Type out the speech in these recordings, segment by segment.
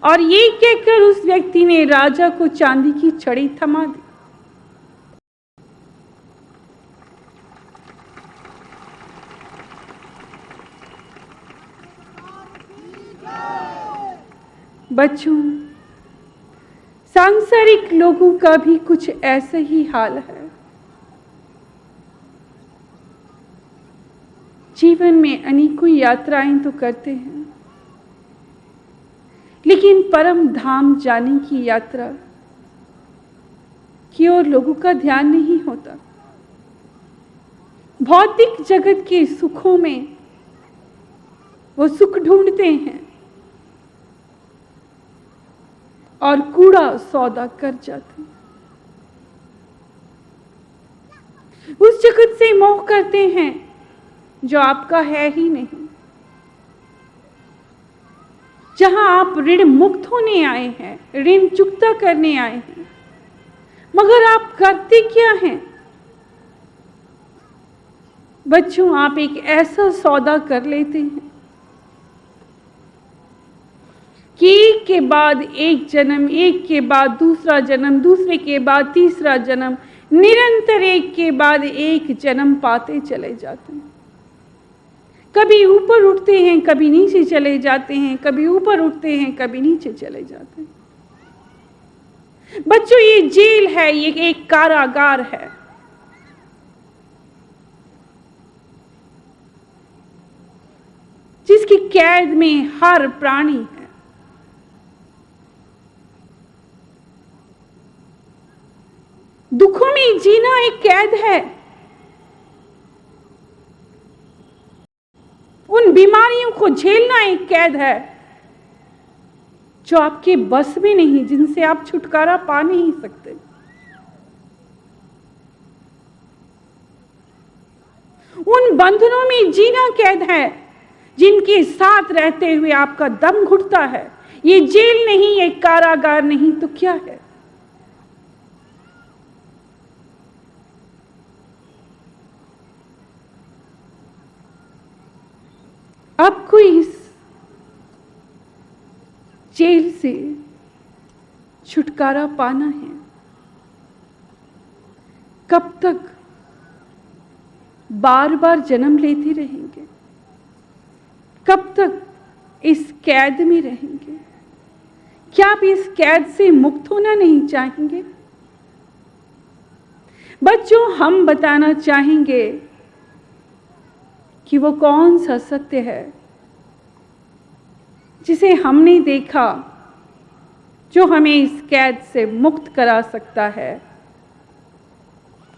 और ये कहकर उस व्यक्ति ने राजा को चांदी की छड़ी थमा दी। बच्चों, सांसारिक लोगों का भी कुछ ऐसा ही हाल है। जीवन में अनेकों यात्राएं तो करते हैं, लेकिन परम धाम जाने की यात्रा की ओर लोगों का ध्यान नहीं होता। भौतिक जगत के सुखों में वो सुख ढूंढते हैं और कूड़ा सौदा कर जाते हैं। उस जगत से मोह करते हैं जो आपका है ही नहीं, जहां आप ऋण मुक्त होने आए हैं, ऋण चुकता करने आए हैं, मगर आप करते क्या हैं? बच्चों, आप एक ऐसा सौदा कर लेते हैं कि एक के बाद एक जन्म, एक के बाद दूसरा जन्म, दूसरे के बाद तीसरा जन्म, निरंतर एक के बाद एक जन्म पाते चले जाते हैं। कभी ऊपर उठते हैं, कभी नीचे चले जाते हैं, कभी ऊपर उठते हैं, कभी नीचे चले जाते हैं। बच्चों, ये जेल है, ये एक कारागार है। जिसकी कैद में हर प्राणी है। दुखों में जीना एक कैद है। उन बीमारियों को झेलना एक कैद है जो आपके बस में नहीं, जिनसे आप छुटकारा पा नहीं सकते। उन बंधनों में जीना कैद है जिनके साथ रहते हुए आपका दम घुटता है। ये जेल नहीं, ये कारागार नहीं तो क्या है? आपको इस जेल से छुटकारा पाना है। कब तक बार बार जन्म लेते रहेंगे? कब तक इस कैद में रहेंगे? क्या आप इस कैद से मुक्त होना नहीं चाहेंगे? बच्चों, हम बताना चाहेंगे कि वो कौन सा सत्य है जिसे हमने देखा, जो हमें इस कैद से मुक्त करा सकता है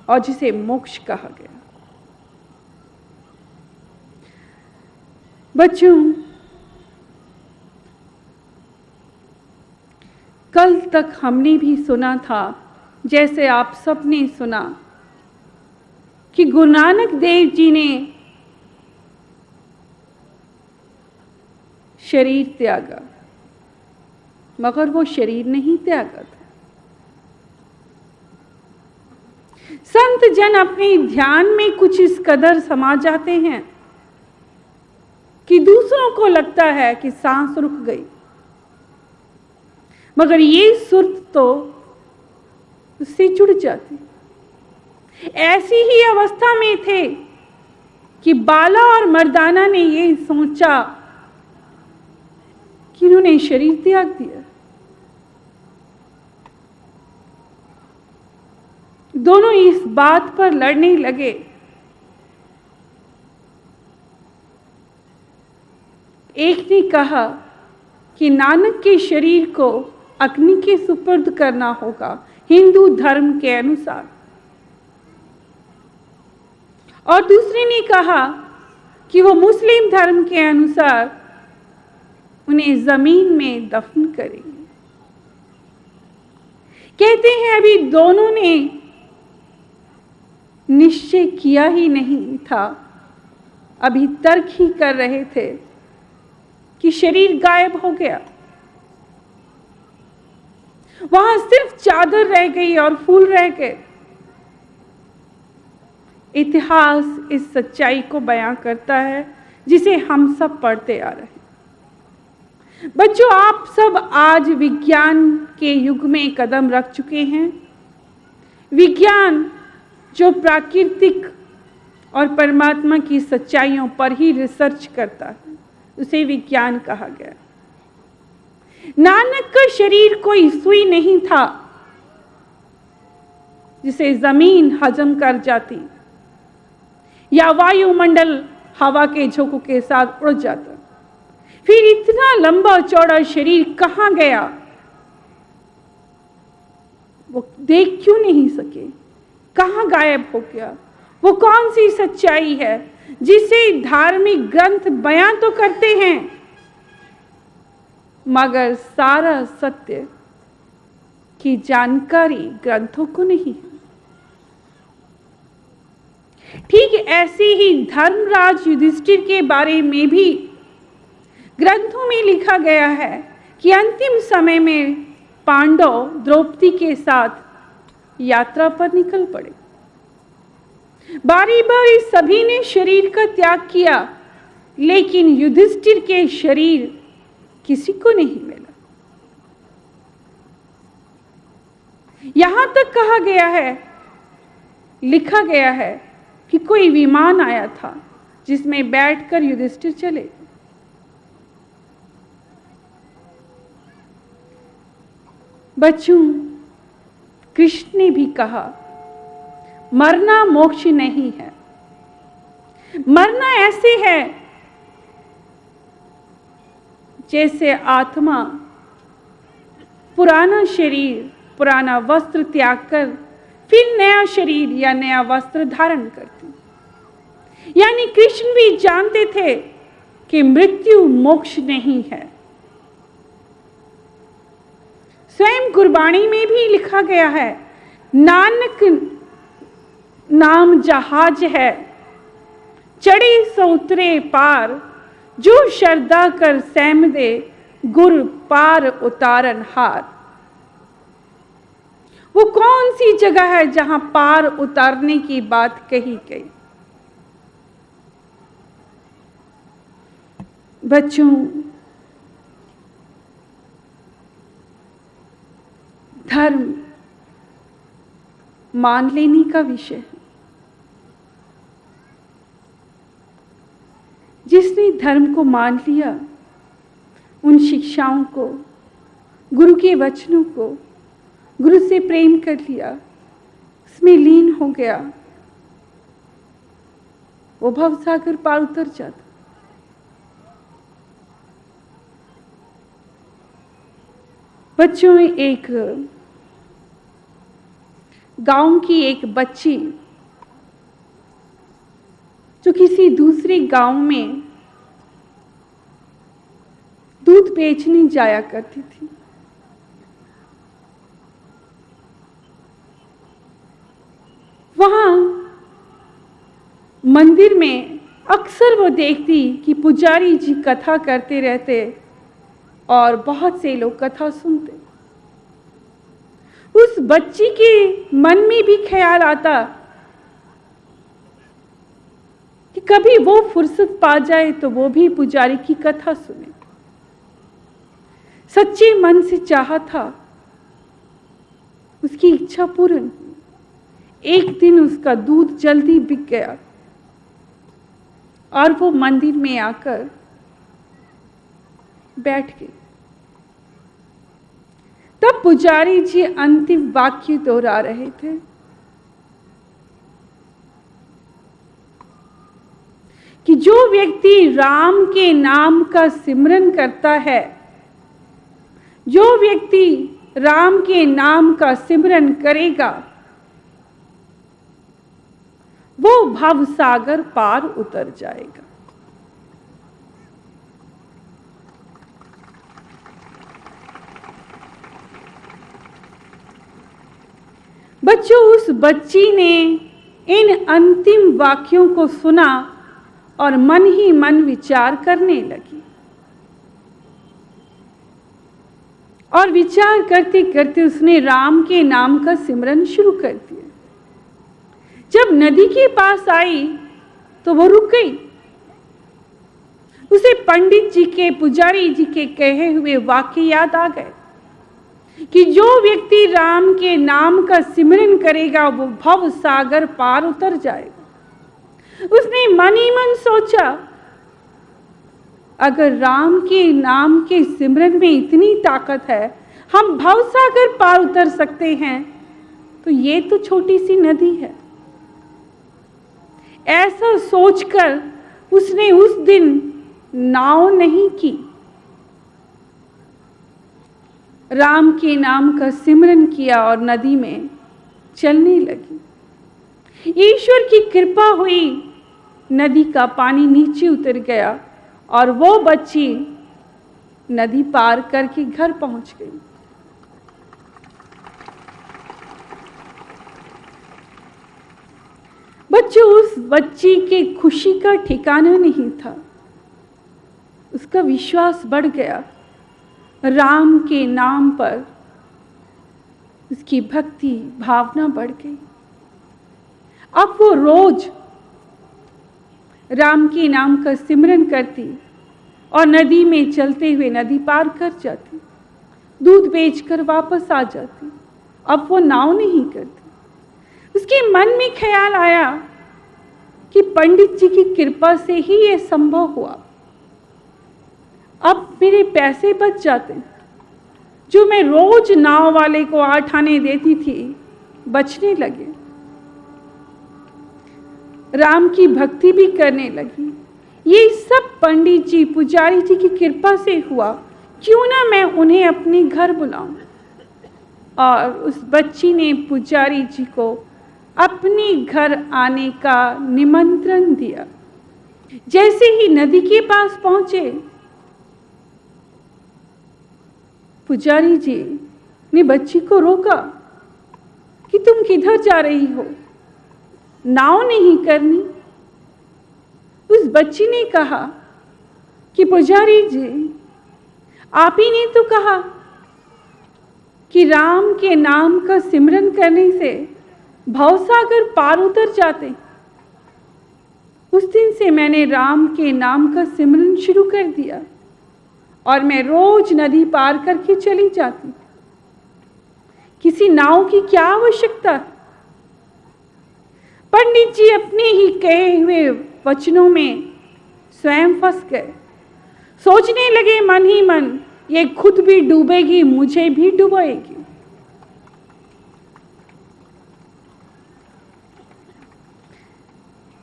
और जिसे मोक्ष कहा गया। बच्चों, कल तक हमने भी सुना था, जैसे आप सबने सुना, कि गुरु नानक देव जी ने शरीर त्यागा, मगर वो शरीर नहीं त्यागा था। संत जन अपने ध्यान में कुछ इस कदर समा जाते हैं कि दूसरों को लगता है कि सांस रुक गई, मगर ये सुर्त तो उससे जुड़ जाती। ऐसी ही अवस्था में थे कि बाला और मर्दाना ने ये सोचा कि उन्होंने शरीर त्याग दिया। दोनों इस बात पर लड़ने लगे। एक ने कहा कि नानक के शरीर को अग्नि के सुपुर्द करना होगा हिंदू धर्म के अनुसार, और दूसरे ने कहा कि वो मुस्लिम धर्म के अनुसार उन्हें जमीन में दफन करेंगे। कहते हैं अभी दोनों ने निश्चय किया ही नहीं था, अभी तर्क ही कर रहे थे कि शरीर गायब हो गया। वहां सिर्फ चादर रह गई और फूल रह गए। इतिहास इस सच्चाई को बयां करता है जिसे हम सब पढ़ते आ रहे हैं। बच्चों, आप सब आज विज्ञान के युग में कदम रख चुके हैं। विज्ञान जो प्राकृतिक और परमात्मा की सच्चाइयों पर ही रिसर्च करता है, उसे विज्ञान कहा गया। नानक का शरीर कोई सुई नहीं था जिसे जमीन हजम कर जाती या वायुमंडल हवा के झोंकों के साथ उड़ जाता। फिर इतना लंबा चौड़ा शरीर कहां गया, वो देख क्यों नहीं सके, कहां गायब हो गया? वो कौन सी सच्चाई है जिसे धार्मिक ग्रंथ बयां तो करते हैं, मगर सारा सत्य की जानकारी ग्रंथों को नहीं है। ठीक ऐसे ही धर्मराज युधिष्ठिर के बारे में भी ग्रंथों में लिखा गया है कि अंतिम समय में पांडव द्रौपदी के साथ यात्रा पर निकल पड़े। बारी बारी सभी ने शरीर का त्याग किया, लेकिन युधिष्ठिर के शरीर किसी को नहीं मिला। यहां तक कहा गया है, लिखा गया है कि कोई विमान आया था जिसमें बैठकर युधिष्ठिर चले। बच्चों, कृष्ण ने भी कहा मरना मोक्ष नहीं है। मरना ऐसे है जैसे आत्मा पुराना शरीर, पुराना वस्त्र त्याग कर फिर नया शरीर या नया वस्त्र धारण करती। यानी कृष्ण भी जानते थे कि मृत्यु मोक्ष नहीं है। स्वयं गुरबाणी में भी लिखा गया है, नानक नाम जहाज है, चढ़े सो उतरे पार, जो श्रद्धा कर सैम दे, गुर पार उतारन हार। वो कौन सी जगह है जहां पार उतारने की बात कही गई? बच्चों, धर्म मान लेने का विषय है। जिसने धर्म को मान लिया, उन शिक्षाओं को, गुरु के वचनों को, गुरु से प्रेम कर लिया, उसमें लीन हो गया, वो भवसागर पार उतर जाता। बच्चों, एक गांव की एक बच्ची जो किसी दूसरे गांव में दूध बेचने जाया करती थी। वहां मंदिर में अक्सर वो देखती कि पुजारी जी कथा करते रहते और बहुत से लोग कथा सुनते। उस बच्ची के मन में भी ख्याल आता कि कभी वो फुर्सत पा जाए तो वो भी पुजारी की कथा सुने। सच्चे मन से चाहा था, उसकी इच्छा पूर्ण हुई। एक दिन उसका दूध जल्दी बिक गया और वो मंदिर में आकर बैठ गई। तब पुजारी जी अंतिम वाक्य दोहरा रहे थे, कि जो व्यक्ति राम के नाम का सिमरन करता है, जो व्यक्ति राम के नाम का सिमरन करेगा, वो भव सागर पार उतर जाएगा। बच्चों, उस बच्ची ने इन अंतिम वाक्यों को सुना और मन ही मन विचार करने लगी। और विचार करते करते उसने राम के नाम का सिमरन शुरू कर दिया। जब नदी के पास आई तो वो रुक गई। उसे पंडित जी के, पुजारी जी के कहे हुए वाक्य याद आ गए कि जो व्यक्ति राम के नाम का सिमरन करेगा वो भव सागर पार उतर जाएगा। उसने मन ही मन सोचा, अगर राम के नाम के सिमरन में इतनी ताकत है, हम भव सागर पार उतर सकते हैं, तो ये तो छोटी सी नदी है। ऐसा सोचकर उसने उस दिन नाव नहीं की, राम के नाम का सिमरन किया और नदी में चलने लगी। ईश्वर की कृपा हुई, नदी का पानी नीचे उतर गया और वो बच्ची नदी पार करके घर पहुंच गई। बच्चों, उस बच्ची के खुशी का ठिकाना नहीं था। उसका विश्वास बढ़ गया, राम के नाम पर उसकी भक्ति भावना बढ़ गई। अब वो रोज राम के नाम का सिमरन करती और नदी में चलते हुए नदी पार कर जाती, दूध बेचकर वापस आ जाती। अब वो नाव नहीं करती। उसके मन में ख्याल आया कि पंडित जी की कृपा से ही ये संभव हुआ। अब मेरे पैसे बच जाते, जो मैं रोज नाव वाले को 8 आने देती थी, बचने लगे। राम की भक्ति भी करने लगी। ये सब पंडित जी, पुजारी जी की कृपा से हुआ। क्यों ना मैं उन्हें अपने घर बुलाऊं। और उस बच्ची ने पुजारी जी को अपने घर आने का निमंत्रण दिया। जैसे ही नदी के पास पहुंचे, पुजारी जी ने बच्ची को रोका कि तुम किधर जा रही हो, नाव नहीं करनी। उस बच्ची ने कहा कि पुजारी जी, आप ही ने तो कहा कि राम के नाम का सिमरन करने से भवसागर पार उतर जाते। उस दिन से मैंने राम के नाम का सिमरन शुरू कर दिया और मैं रोज नदी पार करके चली जाती। किसी नाव की क्या आवश्यकता। पंडित जी अपने ही कहे हुए वचनों में स्वयं फंस गए। सोचने लगे मन ही मन, ये खुद भी डूबेगी, मुझे भी डुबोएगी।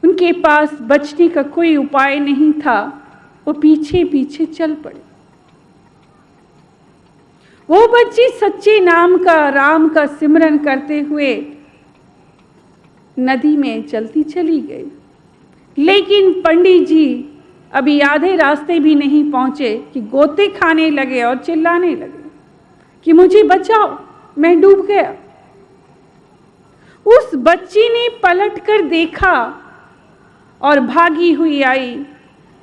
उनके पास बचने का कोई उपाय नहीं था। वो पीछे पीछे चल पड़े। वो बच्ची सच्चे नाम का, राम का सिमरन करते हुए नदी में चलती चली गई। लेकिन पंडित जी अभी आधे रास्ते भी नहीं पहुंचे कि गोते खाने लगे और चिल्लाने लगे कि मुझे बचाओ, मैं डूब गया। उस बच्ची ने पलटकर देखा और भागी हुई आई,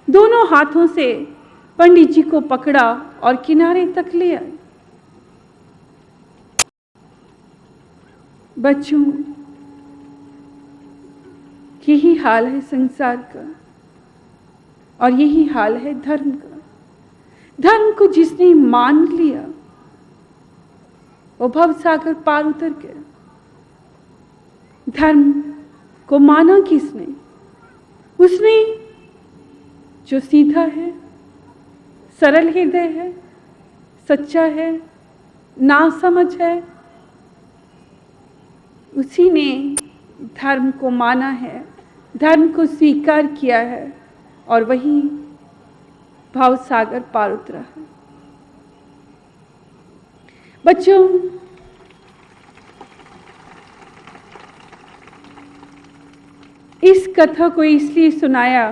दोनों हाथों से पंडित जी को पकड़ा और किनारे तक ले आई। बच्चों, यही हाल है संसार का और यही हाल है धर्म का। धर्म को जिसने मान लिया वो भवसागर पार उतर गया। धर्म को माना किसने? उसने जो सीधा है, सरल हृदय है, सच्चा है, नासमझ है, उसी ने धर्म को माना है, धर्म को स्वीकार किया है और वही भवसागर पार उतरा है। बच्चों, इस कथा को इसलिए सुनाया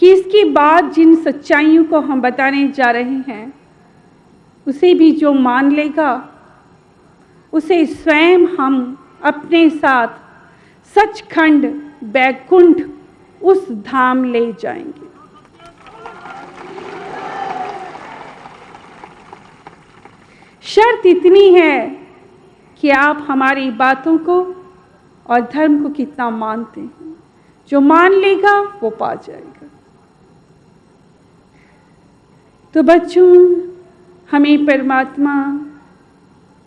कि इसके बाद जिन सच्चाइयों को हम बताने जा रहे हैं, उसे भी जो मान लेगा, उसे स्वयं हम अपने साथ सचखंड, बैकुंठ, उस धाम ले जाएंगे। शर्त इतनी है कि आप हमारी बातों को और धर्म को कितना मानते हैं। जो मान लेगा वो पा जाएगा। तो बच्चों, हमें परमात्मा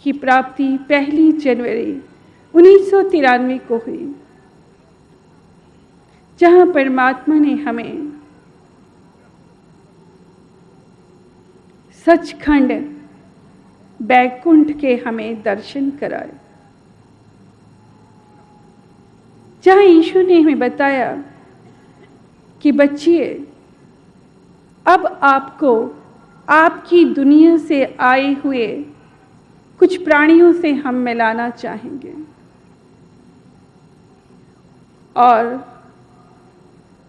की प्राप्ति 1 जनवरी 1993 को हुई, जहाँ परमात्मा ने हमें सचखंड बैकुंठ के हमें दर्शन कराए, जहाँ ईश्वर ने हमें बताया कि बच्चिए, अब आपको आपकी दुनिया से आए हुए कुछ प्राणियों से हम मिलाना चाहेंगे, और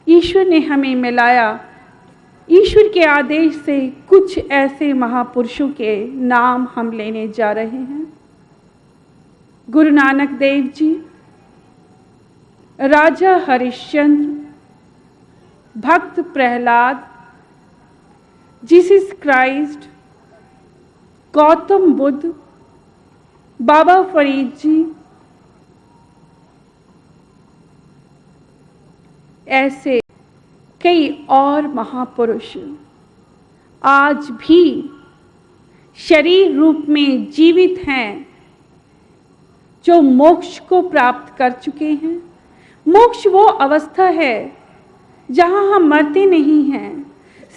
ईश्वर ने हमें मिलाया। ईश्वर के आदेश से कुछ ऐसे महापुरुषों के नाम हम लेने जा रहे हैं। गुरु नानक देव जी, राजा हरिश्चंद्र, भक्त प्रहलाद, जीसस क्राइस्ट, गौतम बुद्ध, बाबा फरीद जी, ऐसे कई और महापुरुष आज भी शरीर रूप में जीवित हैं, जो मोक्ष को प्राप्त कर चुके हैं। मोक्ष वो अवस्था है जहां हम मरते नहीं हैं,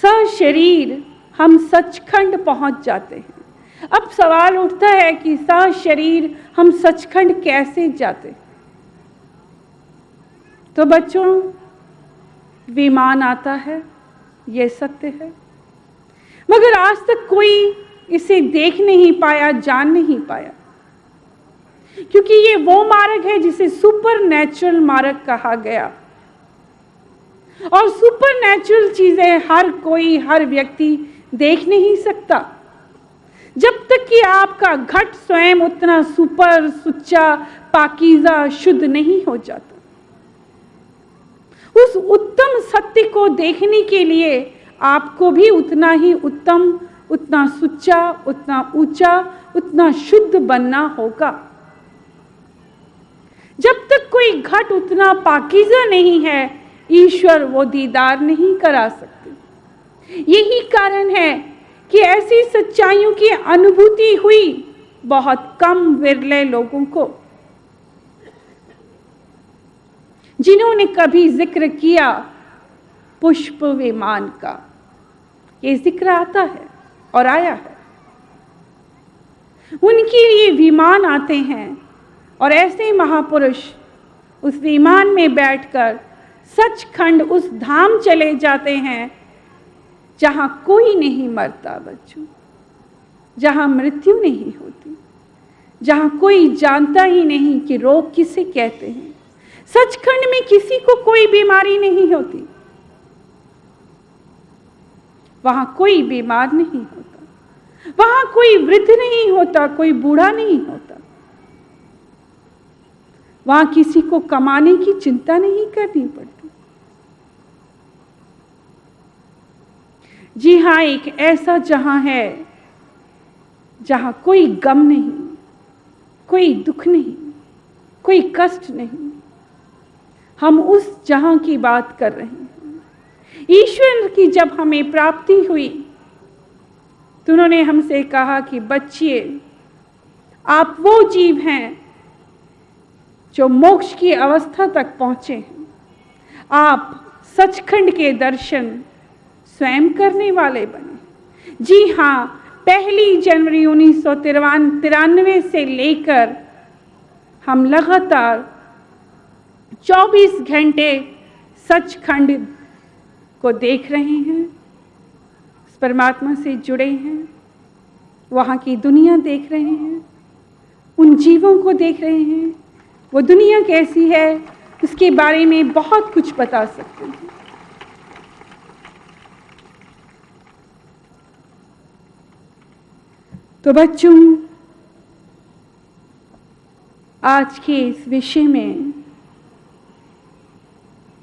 सशरीर हम सचखंड पहुंच जाते हैं। अब सवाल उठता है कि सशरीर हम सचखंड कैसे जाते? तो बच्चों, विमान आता है, ये सत्य है, मगर आज तक कोई इसे देख नहीं पाया, जान नहीं पाया, क्योंकि ये वो मार्ग है जिसे सुपर नेचुरल मार्ग कहा गया। और सुपर नेचुरल चीजें हर कोई, हर व्यक्ति देख नहीं सकता, जब तक कि आपका घट स्वयं उतना सुपर, सुच्चा, पाकीज़ा, शुद्ध नहीं हो जाता। उस उत्तम सत्य को देखने के लिए आपको भी उतना ही उत्तम, उतना सुच्चा, उतना ऊंचा, उतना शुद्ध बनना होगा। जब तक कोई घट उतना पाकीज़ा नहीं है, ईश्वर वो दीदार नहीं करा सकते। यही कारण है कि ऐसी सच्चाइयों की अनुभूति हुई बहुत कम, विरले लोगों को, जिन्होंने कभी जिक्र किया पुष्प विमान का। ये जिक्र आता है और आया है। उनके लिए विमान आते हैं और ऐसे महापुरुष उस विमान में बैठकर सचखंड उस धाम चले जाते हैं जहां कोई नहीं मरता बच्चों, जहां मृत्यु नहीं होती, जहां कोई जानता ही नहीं कि रोग किसे कहते हैं। सचखंड में किसी को कोई बीमारी नहीं होती, वहां कोई बीमार नहीं होता, वहां कोई वृद्ध नहीं होता, कोई बूढ़ा नहीं होता, वहां किसी को कमाने की चिंता नहीं करनी पड़ती। जी हाँ, एक ऐसा जहां है जहां कोई गम नहीं, कोई दुख नहीं, कोई कष्ट नहीं। हम उस जहां की बात कर रहे हैं। ईश्वर की जब हमें प्राप्ति हुई तो उन्होंने हमसे कहा कि बच्चिए, आप वो जीव हैं जो मोक्ष की अवस्था तक पहुंचे हैं। आप सचखंड के दर्शन स्वयं करने वाले बने। जी हाँ, 1 जनवरी 1993 से लेकर हम लगातार 24 घंटे सचखंड को देख रहे हैं, उस परमात्मा से जुड़े हैं, वहाँ की दुनिया देख रहे हैं, उन जीवों को देख रहे हैं। वो दुनिया कैसी है उसके बारे में बहुत कुछ बता सकते हैं। तो बच्चों, आज के इस विषय में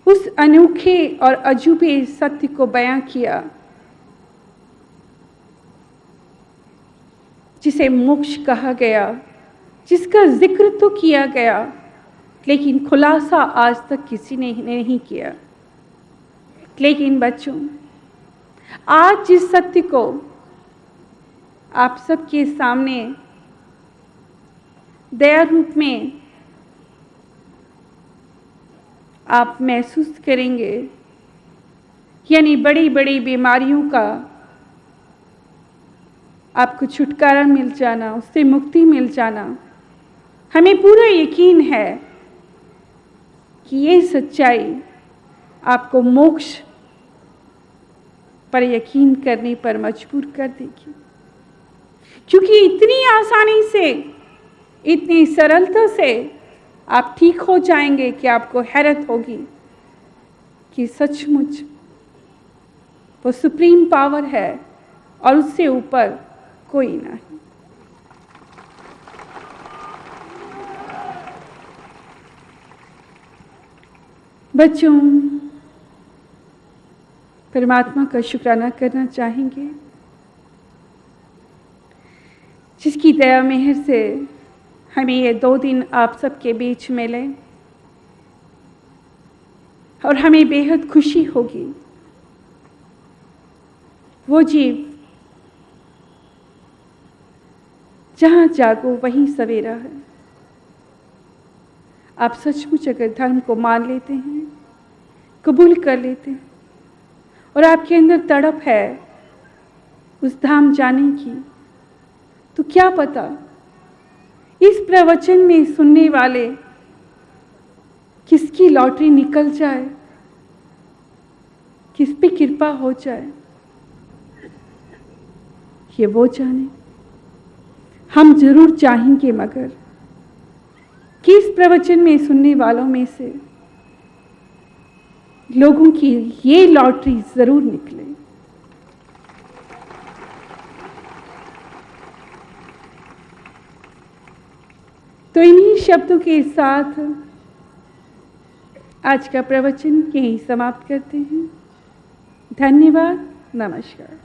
उस अनोखे और अजूबे सत्य को बयां किया जिसे मोक्ष कहा गया, जिसका जिक्र तो किया गया लेकिन खुलासा आज तक किसी ने नहीं किया। लेकिन बच्चों, आज जिस सत्य को आप सबके सामने दया रूप में आप महसूस करेंगे, यानी बड़ी बड़ी बीमारियों का आपको छुटकारा मिल जाना, उससे मुक्ति मिल जाना, हमें पूरा यकीन है कि ये सच्चाई आपको मोक्ष पर यकीन करने पर मजबूर कर देगी, क्योंकि इतनी आसानी से, इतनी सरलता से आप ठीक हो जाएंगे कि आपको हैरत होगी कि सचमुच वो सुप्रीम पावर है और उससे ऊपर कोई नहीं। बच्चों, परमात्मा का शुक्राना करना चाहेंगे जिसकी दया मेहर से हमें ये 2 दिन आप सबके बीच मिले और हमें बेहद खुशी होगी। वो जीव जहाँ जागो वहीं सवेरा है। आप सचमुच अगर धर्म को मान लेते हैं, कबूल कर लेते हैं और आपके अंदर तड़प है उस धाम जाने की, तो क्या पता इस प्रवचन में सुनने वाले किसकी लॉटरी निकल जाए, किस पे कृपा हो जाए, ये वो जाने। हम जरूर चाहेंगे मगर कि इस प्रवचन में सुनने वालों में से लोगों की ये लॉटरी जरूर निकले। तो इन्हीं शब्दों के साथ आज का प्रवचन यहीं समाप्त करते हैं। धन्यवाद, नमस्कार।